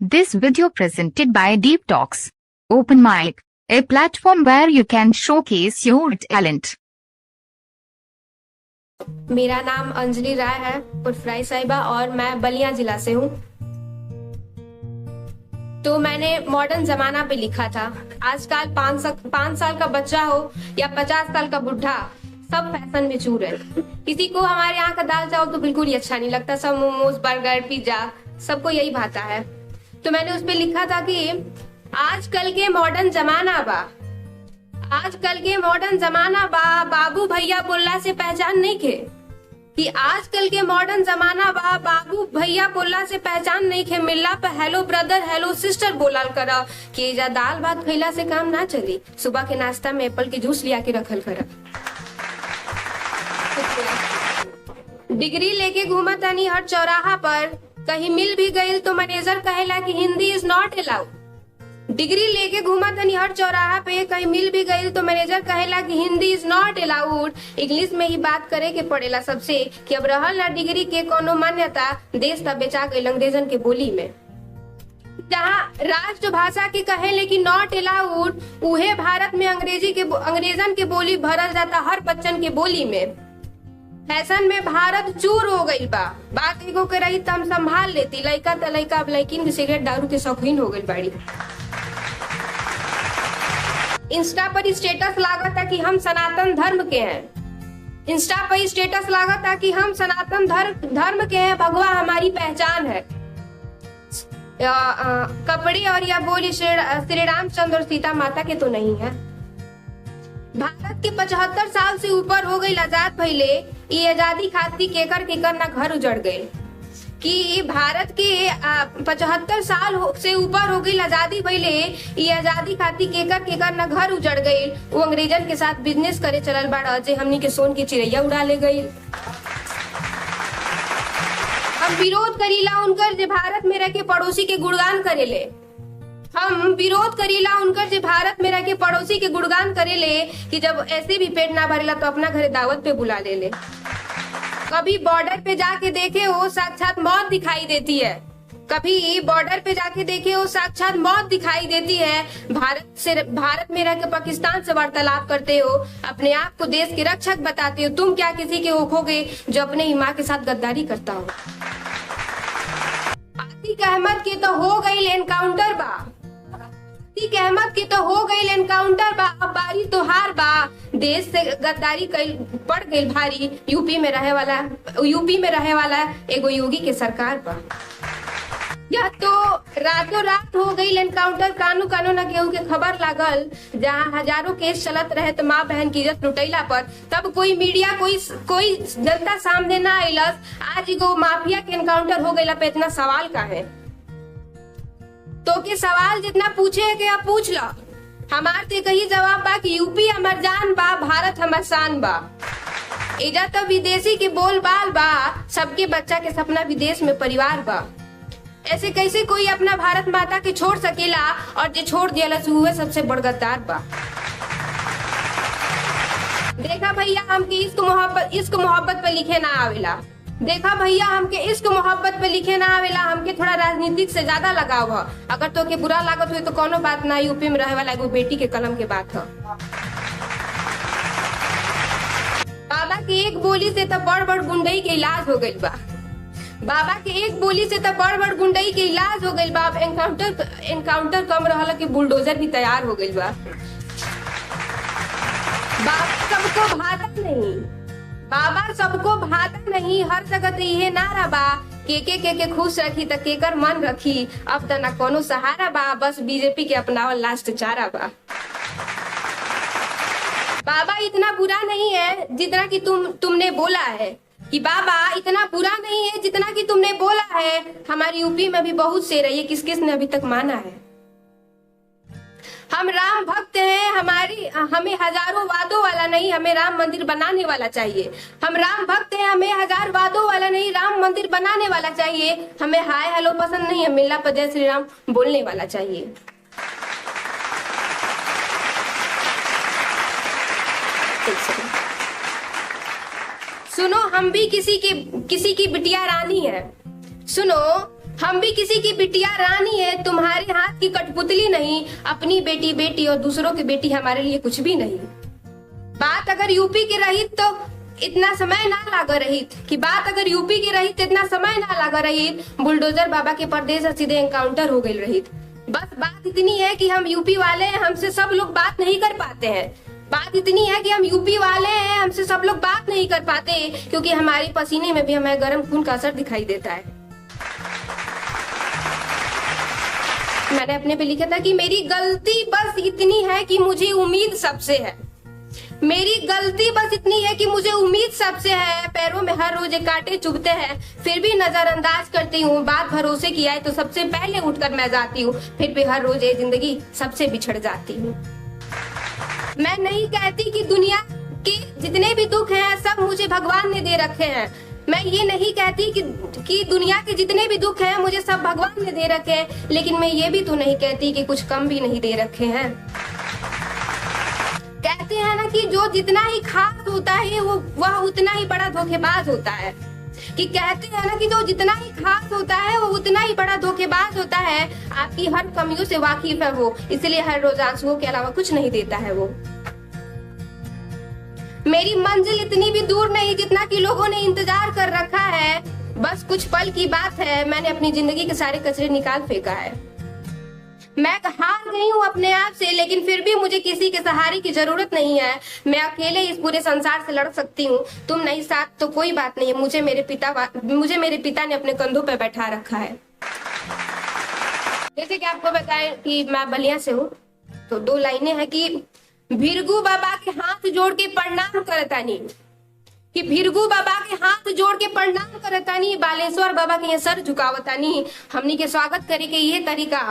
This video presented by Deep Talks, Open Mic, a platform where you can showcase your talent. मेरा नाम अंजलि राय है उर्फ राय साहिबा और मैं बलिया जिला से हूँ। तो मैंने मॉडर्न जमाना पे लिखा था। आजकल 5 साल का बच्चा हो या 50 साल का बुढ़ा, सब फैशन में चूर है। किसी को हमारे यहाँ का दाल चावल तो बिल्कुल ही अच्छा नहीं लगता, सब मोमोज बर्गर पिज्जा सबको यही भाता है। तो मैंने उस पे लिखा था कि आजकल के मॉडर्न जमाना बा, आजकल के मॉडर्न जमाना बा, बाबू भैया बोलला से पहचान नहीं खे। कि आजकल के मॉडर्न जमाना बा, बाबू भैया बोलला से पहचान नहीं खे। मिलला पे हेलो ब्रदर हेलो सिस्टर बोलल करा कि जा दाल भात खैला से काम ना चली। सुबह के नाश्ता में एप्पल के जूस लिया के रखल करा। डिग्री लेके घूमा तानी हर चौराहा पर, कहीं मिल भी गई तो मैनेजर कहेला कि Hindi is not allowed. Degree लेके घूमा तनी हर चौराहा पे, कहीं मिल भी गई तो मैनेजर कहेला कि Hindi is not allowed. English में ही बात करे के पड़ेला सबसे कि अब रहल ना डिग्री के कोनो मान्यता, देश तब बेचा गई अंग्रेजन के बोली में। जहाँ राष्ट्रभाषा के कहे लेकिन नॉट अलाउड, उहे भारत में अंग्रेजन के बोली भरल जाता हर बच्चन के बोली में। फैशन में भारत चूर हो गई बा, बात एगो के रही तम संभाल लेती। लड़का त लड़का, अब लड़किन भी सिगरेट दारू के शौकीन हो गई बाड़ी। इंस्टा पर स्टेटस लागता कि हम सनातन धर्म के हैं। इंस्टा पर स्टेटस लागता कि हम सनातन धर्म के हैं, भगवा हमारी पहचान है। कपड़े और या बोली श्री रामचंद्र और सीता माता के तो नहीं है। भारत के 75 साल से ऊपर हो गई आजाद भइले, ये आजादी खातिर केकर ना घर उजड़ गए। कि भारत के 75 साल से ऊपर हो गई आजादी भइले, ये आजादी खातिर केकर ना घर उजड़ गई। वो अंग्रेजन के साथ बिजनेस करे चलल बाड़ा, जे हमनी के सोन की चिड़ैया उड़ा ले गई। हम विरोध करीला उनकर जे भारत में रह के पड़ोसी के गुणगान करेले। हम विरोध करीला उनकर जे भारत में रह के पड़ोसी के गुणगान करेले कि जब ऐसे भी पेट ना भरेला तो अपना घरे दावत पे बुला ले। कभी बॉर्डर पे जाके देखे हो साक्षात मौत दिखाई देती है। कभी बॉर्डर पे जाके देखे हो साक्षात मौत दिखाई देती है। भारत में रह के पाकिस्तान से वार्तालाप करते हो, अपने आप को देश के रक्षक बताते हो। तुम क्या किसी के होखोगे जो अपने ही माँ के साथ गद्दारी करता हो। आतिक अहमद के तो हो गई एनकाउंटर बा, आतिक अहमद की तो हो गई एनकाउंटर बा, अब बारी तोहार बा। देश से गद्दारी पड़ गई भारी। यूपी में रहे वाला एगो योगी के सरकार बा। या तो रातों रात हो गई एनकाउंटर, कानू न केहू के खबर लागल। जहाँ हजारों केस चलत रहे तो माँ बहन की इज्जत लुटैला पर तब कोई मीडिया कोई जनता सामने ना आइलस। आज एगो माफिया के एनकाउंटर हो गई पे इतना सवाल का है। तो के सवाल जितना पूछे है कि पूछ लो। हमार ते कही जवाब बा कि यूपी हमर जान बा, भारत हमर शान बा। एजा तो विदेशी के बोल बाल बा, सबके बच्चा के सपना विदेश में परिवार बा। ऐसे कैसे कोई अपना भारत माता के छोड़ सकेला, और जो छोड़ दिया हुए सबसे बड़ गद्दार बा। देखा भैया हमके इश्क मोहब्बत पे लिखे ना आवेला। देखा भैया हमके इश्क मोहब्बत पे लिखे ना आवेला। हमके थोड़ा राजनीतिक से ज्यादा लगाव है। अगर तो के बुरा लागत हुई तो कोनो बात ना, यूपी में रहे वाला एगो बेटी के कलम के बात है। बाबा के एक बोली से तो बड़ गुंडई के इलाज हो गई बा। बाबा के एक बोली से तो बड़ गुंडई के इलाज हो गई बा। एनकाउंटर कम रहल कि बुलडोजर भी तैयार हो गई बा। बाबा सबको भाता नहीं, हर जगह ये नारा बा के खुश रखी त केकर मन रखी। अब त ना कोनो सहारा बा, बस बीजेपी के अपनावल लास्ट चारा बा। बाबा इतना बुरा नहीं है जितना कि तुमने बोला है। कि बाबा इतना बुरा नहीं है जितना कि तुमने बोला है। हमारी यूपी में भी बहुत शेर है, ये किस ने अभी तक माना है। हम राम भक्त हैं, हमें हजारों वादों वाला नहीं, हमें राम मंदिर बनाने वाला चाहिए। हम राम भक्त हैं, हमें हजार वादों वाला नहीं, राम मंदिर बनाने वाला चाहिए। हमें हाय हेलो पसंद नहीं है, मिलना पर जय श्री राम बोलने वाला चाहिए। सुनो हम भी किसी की बिटिया रानी है। सुनो हम भी किसी की बिटिया रानी है, तुम्हारे हाथ की कठपुतली नहीं। अपनी बेटी बेटी और दूसरों की बेटी हमारे लिए कुछ भी नहीं। बात अगर यूपी की रही तो इतना समय ना लगा रही, कि बात अगर यूपी की रही तो इतना समय ना लगा रही। बुलडोजर बाबा के परदेश से सीधे एनकाउंटर हो गई रही। बस बात इतनी है कि हम यूपी वाले हैं, हमसे सब लोग बात नहीं कर पाते हैं। बात इतनी है कि हम यूपी वाले हैं, हमसे सब लोग बात नहीं कर पाते, क्योंकि हमारे पसीने में भी हमें गर्म खून का असर दिखाई देता है। मैंने अपने पे लिखा था कि मेरी गलती बस इतनी है कि मुझे उम्मीद सबसे है। मेरी गलती बस इतनी है कि मुझे उम्मीद सबसे है। पैरों में हर रोज कांटे चुभते हैं, फिर भी नजरअंदाज करती हूँ। बात भरोसे की आए तो सबसे पहले उठकर मैं जाती हूँ, फिर भी हर रोज ये जिंदगी सबसे बिछड़ जाती हूँ। मैं नहीं कहती कि दुनिया के जितने भी दुख हैं सब मुझे भगवान ने दे रखे हैं। मैं ये नहीं कहती कि दुनिया के जितने भी दुख हैं मुझे सब भगवान ने दे रखे हैं, लेकिन मैं ये भी तो नहीं कहती कि कुछ कम भी नहीं दे रखे हैं। कहते हैं ना कि जो जितना ही खास होता है वह उतना ही बड़ा धोखेबाज होता है। कि कहते हैं ना कि जो जितना ही खास होता है वो उतना ही बड़ा धोखेबाज होता है। आपकी हर कमियों से वाकिफ है वो, इसलिए हर रोज आंसुओं के अलावा कुछ नहीं देता है वो। मेरी मंजिल इतनी भी दूर नहीं जितना कि लोगों ने इंतजार कर रखा है। बस कुछ पल की बात है, मैंने अपनी जिंदगी के सारे कचरे निकाल फेंका है। मैं हार गई हूँ अपने आप से, लेकिन फिर भी मुझे किसी के सहारे की जरूरत नहीं है। मैं अकेले इस पूरे संसार से लड़ सकती हूँ। तुम नहीं साथ तो कोई बात नहीं है। मुझे मेरे पिता ने अपने कंधों पर बैठा रखा है। जैसे कि आपको बताएं कि मैं बलिया से हूँ, तो 2 लाइनें हैं कि भिरगू बाबा के हाथ जोड़ के प्रणाम करतानी, कि भिरगू बाबा के हाथ जोड़ के प्रणाम करतानी, बालेश्वर बाबा के सर झुकावतानी। हमनी के स्वागत करे के ये तरीका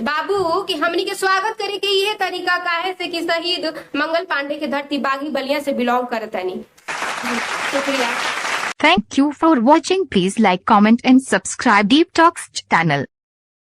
बाबू, कि हमनी के स्वागत करे के ये तरीका काहे से कि शहीद मंगल पांडे के धरती बागी बलिया से बिलोंग करतानी। शुक्रिया। Thank you for watching. Please like, comment and subscribe Deep Talks channel.